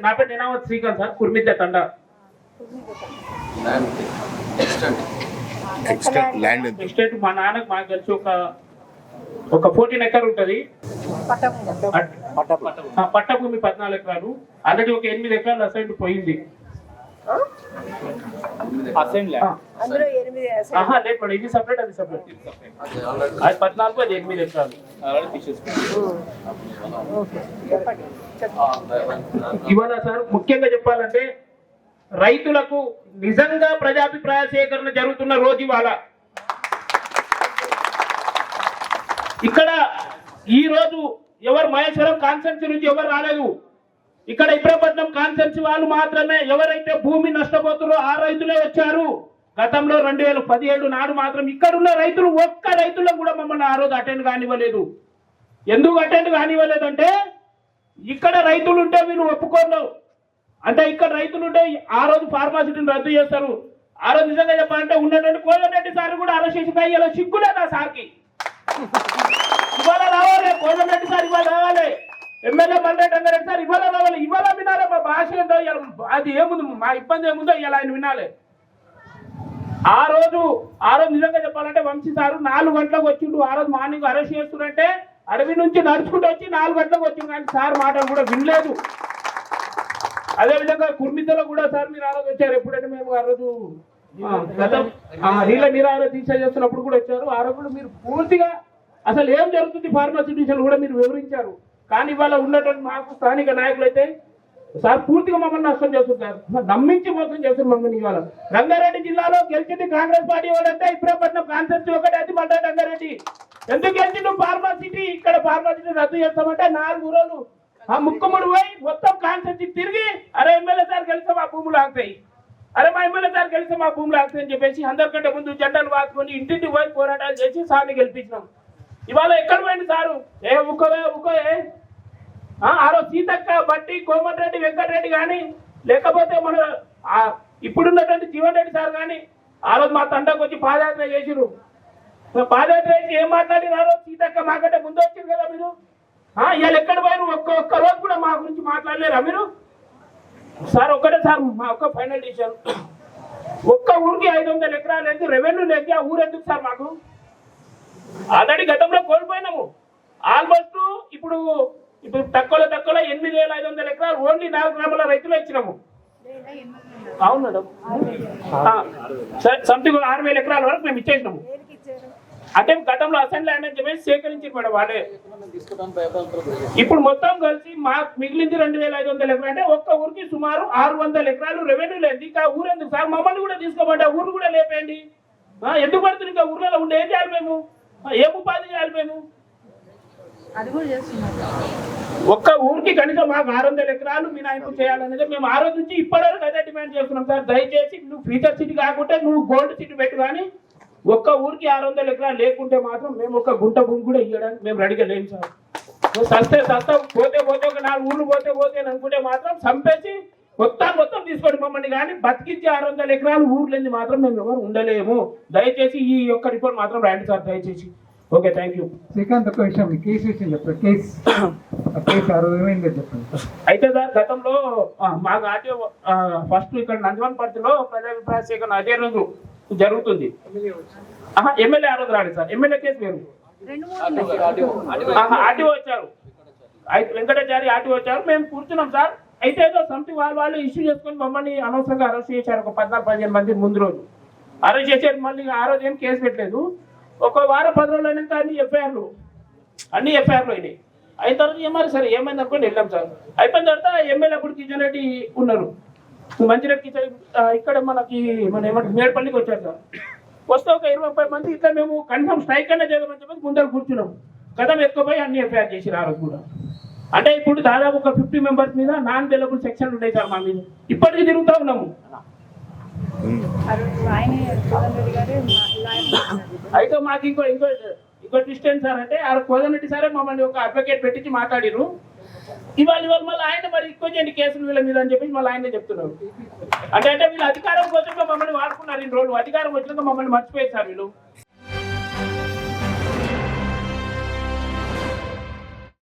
నా పేరు నినావత్ శ్రీకాంత్ సార్, కుర్మిద్ద తండా. ఎక్స్టెంట్ మా నాన్నకు మాకు కలిసి ఒక 14 ఎకర్ ఉంటది. పట్టభూమి 14 ఎకరాలు. ఆల్రెడీ ఒక 8 ఎకరాలు అసైన్ పోయింది. లేదు, ఇది సపరేట్, అది సపరేట్. అది 14, అది 8 ఎకరాలు. ఇవాళ సార్ ముఖ్యంగా చెప్పాలంటే రైతులకు నిజంగా ప్రజాభిప్రాయ సేకరణ జరుగుతున్న రోజు ఇవాళ. ఇక్కడ ఈ రోజు ఎవరు మహేశ్వరం కాన్స్టెన్సీ నుంచి ఎవరు రాలేదు. ఇక్కడ ఇబ్రాపట్నం కాన్స్టెన్సీ వాళ్ళు మాత్రమే ఎవరైతే భూమి నష్టపోతారో ఆ రైతులే వచ్చారు. గతంలో 2017 నాడు మాత్రం ఇక్కడున్న రైతులు ఒక్క రైతుల్లో కూడా మమ్మల్ని ఆ రోజు అటెండ్ కానివ్వలేదు. ఎందుకు అటెండ్ కానివ్వలేదంటే ఇక్కడ రైతులు ఉంటే వీళ్ళు ఒప్పుకోరు. అంటే ఇక్కడ రైతులు ఉంటే ఆ రోజు ఫార్మాసిటీని రద్దు చేస్తారు. ఆ రోజు నిజంగా చెప్పాలంటే ఉన్నటువంటి కోదండరెడ్డి సార్ కూడా అరెస్ట్ చేసి అయ్యేలా సిగ్గులేదు ఆ సార్కి. ఇవాళ రావాలి కోదండరెడ్డి సార్, ఇవాళ రావాలి. ఎమ్మెల్యే మల్రెడ్డి రంగారెడ్డి సార్ ఇవాళ రావాలి. ఇవాళ వినాలి మా భాష ఏంటో, అది ఏముంది, మా ఇబ్బంది ఏముందో ఇలా ఆయన వినాలి. ఆ రోజు నిజంగా చెప్పాలంటే వంశీ సారు 4 గంటలకు వచ్చిండు. ఆ రోజు మార్నింగ్ అరెస్ట్ చేస్తుంటే అడవి నుంచి నడుచుకుంటూ వచ్చి 4 గంటలకు వచ్చింది. కానీ సార్ మాటలు కూడా వినలేదు. అదేవిధంగా కుర్మిద్దలో కూడా సార్ మీరు ఆ రోజు వచ్చారు. ఎప్పుడైతే మేము ఆ రోజు నీళ్ళ నీరాహార దీక్ష చేస్తున్నప్పుడు కూడా వచ్చారు. ఆ రోజు మీరు పూర్తిగా అసలు ఏం జరుగుతుంది ఫార్మాసిటీషన్ కూడా మీరు వివరించారు. కానీ ఇవాళ ఉన్నటువంటి మాకు స్థానిక నాయకులు అయితే సార్ పూర్తిగా మమ్మల్ని నష్టం చేస్తున్నారు, నమ్మించి మోసం చేస్తున్నారు మమ్మల్ని. ఇవాళ రంగారెడ్డి జిల్లాలో గెలిచింది కాంగ్రెస్ పార్టీ వాడంటే ఇబ్రాపట్నం కాన్సెప్ట్ ఒకటి, అది మల్రెడ్డి రంగారెడ్డి. ఎందుకు గెలిచిండు ఫార్మాసిటీ? ఇక్కడ ఫార్మాసిటీ రద్దు చేస్తామంటే 4 రోజులు ఆ ముక్కుముడు పోయి మొత్తం కాన్సెప్ట్ తిరిగి అరే ఎమ్మెల్యే సార్ గెలిస్తే మా భూములు ఆగుతాయి, అరే మా ఎమ్మెల్యే సార్ గెలిస్తే మా భూములు ఆగుతాయి అని చెప్పేసి అందరికంటే ముందు జెండాలు వాసుకొని ఇంటింటి పోయి పోరాటాలు చేసి సార్ని గెలిపించినాం. ఇవాళ ఎక్కడ పోయింది సారు? ఉకోయే ఆ రోజు సీతక్క, బట్టి, కోమటిరెడ్డి, వెంకటరెడ్డి కానీ లేకపోతే మన ఇప్పుడున్నటువంటి జీవన్ రెడ్డి సార్ కానీ ఆ రోజు మా తండకు వచ్చి పాదయాత్ర చేసిరు. పాదయాత్ర చేసి ఏం మాట్లాడిన ఆ రోజు సీతక్క మాకంటే ముందు వచ్చింది కదా మీరు. ఇవాళ ఎక్కడ పోయారు? ఒక్క రోజు కూడా మా గురించి మాట్లాడలేరా మీరు? సార్ ఒకటే సార్ మా ఒక్క ఫైనల్ డిసిషన్, ఒక్క ఊరికి 500 ఎకరాలు అయితే రెవెన్యూ లేదు. ఆ ఊరు ఎందుకు సార్ మాకు? ఆల్రెడీ గతంలో కోల్పోయినాము. ఆల్మోస్ట్ ఇప్పుడు తక్కువలో 8,500 ఎకరాలు ఓన్లీ 4 గ్రామాల రైతులు ఇచ్చినాము. అవును మేడం, సంథింగ్ 6,000 ఎకరాల వరకు మేము ఇచ్చేసినాము. అంటే గతంలో అసెంబ్లీ ల్యాండ్ అని చెప్పేసి సేకరించి మేడం వాళ్ళే. ఇప్పుడు మొత్తం కలిసి మాకు మిగిలింది 2,500 ఎకరాలు. అంటే ఒక్క ఊరికి సుమారు 600 ఎకరాలు రెవెన్యూ లేదు. ఇంకా ఊరు ఎందుకు సార్? మమ్మల్ని కూడా తీసుకోమంటే ఊరు కూడా లేపేయండి. ఎందుకు పడుతుంది? ఇంకా ఊర్లలో ఉండే ఏం చేయాలి మేము? ఏం ఉపాధి చేయాలి మేము? ఒక్క ఊరికి కనీసం మాకు 600 ఎకరాలు మినహాయింపు చేయాలనేది మేము ఆ రోజు నుంచి ఇప్పటివరకు అదే డిమాండ్ చేస్తున్నాం సార్. దయచేసి నువ్వు ఫ్యూచర్ సిటీ కాకుంటే నువ్వు గోల్డ్ సిటీ పెట్టు, కానీ ఒక్క ఊరికి 600 ఎకరాలు లేకుంటే మాత్రం మేము ఒక్క గుంట భూమి కూడా ఇవ్వడానికి మేము రెడీగా లేము సార్. సస్తా పోతే ఒక 4 ఊర్లు పోతే అనుకుంటే మాత్రం చంపేసి మొత్తం తీసుకోండి మమ్మల్ని, కానీ బతికించి 600 ఎకరాలు ఊర్లేంది మాత్రం మేము ఎవరు ఉండలేము. దయచేసి ఈ యొక్క రిపోర్ట్ మాత్రం రాయండి సార్ దయచేసి. Okay, thank you. శ్రీకాంత్ ఒక విషయం, కేసు విషయం చెప్పండి. కేసు ఏమైందో చెప్పండి. అయితే సార్ గతంలో మాకు ఆర్టీఓ ఫస్ట్ ఇక్కడ నందివనపర్తిలో ప్రజాభిప్రాయ సేకరణ అదే రోజు జరుగుతుంది. ఎమ్మెల్యే ఆ రోజు రాడు సార్, ఎమ్మెల్యే కేసు వేరు. ఆర్టీఓ వచ్చారు, వెంకటాచారి ఆర్టీఓ వచ్చారు, మేము కూర్చున్నాం సార్. అయితే ఏదో సంథింగ్ వాళ్ళు ఇష్యూ చేసుకొని మమ్మల్ని అనవసరంగా అరెస్ట్ చేశారు. ఒక 14-15 మంది ముందు రోజు అరెస్ట్ చేశారు. మళ్ళీ ఆ రోజు ఏం కేసు పెట్టలేదు. ఒక వారం 10 రోజులు అయినాక అన్ని ఎఫ్ఐఆర్లు అయినాయి. అయిన తర్వాత ఏమారు సరే ఏమైంది అనుకోండి వెళ్ళాం సార్. అయిపోయిన తర్వాత ఎమ్మెల్యే అప్పుడు కిషన్ రెడ్డి ఉన్నారు, మంచిరెడ్డి కిషన్ ఇక్కడ మనకి ఏమంటారు మేడపల్లికి వచ్చారు సార్. వస్తే ఒక 20-30 మంది ఇట్లా మేము కన్ఫర్మ్ స్ట్రైక్ అనే చేద్దామని చెప్పి ముందర కూర్చున్నాం. కథం ఎక్కువపోయి అన్ని ఎఫ్ఐఆర్ చేసిరు ఆ రోజు కూడా. అంటే ఇప్పుడు దాదాపు ఒక 50 మెంబర్స్ మీద నాన్ బెయిలబుల్ సెక్షన్లు ఉన్నాయి సార్ మా మీద. ఇప్పటికీ తిరుగుతూ ఉన్నాము. అయితే మాకు ఇంకో డిస్టెన్స్ సార్, అంటే ఆ కోదండరెడ్డి సారే మమ్మల్ని ఒక అడ్వకేట్ పెట్టించి మాట్లాడిరు. ఇవాళ మళ్ళీ ఆయన మరి ఎక్కువ చేయండి కేసులు వీళ్ళ మీద అని చెప్పి మళ్ళీ ఆయనే చెప్తున్నారు. అంటే వీళ్ళు అధికారం కోసం మమ్మల్ని వాడుకున్నారు. 2 రోజులు అధికారం వచ్చినాక మమ్మల్ని మర్చిపోయారు సార్ వీళ్ళు.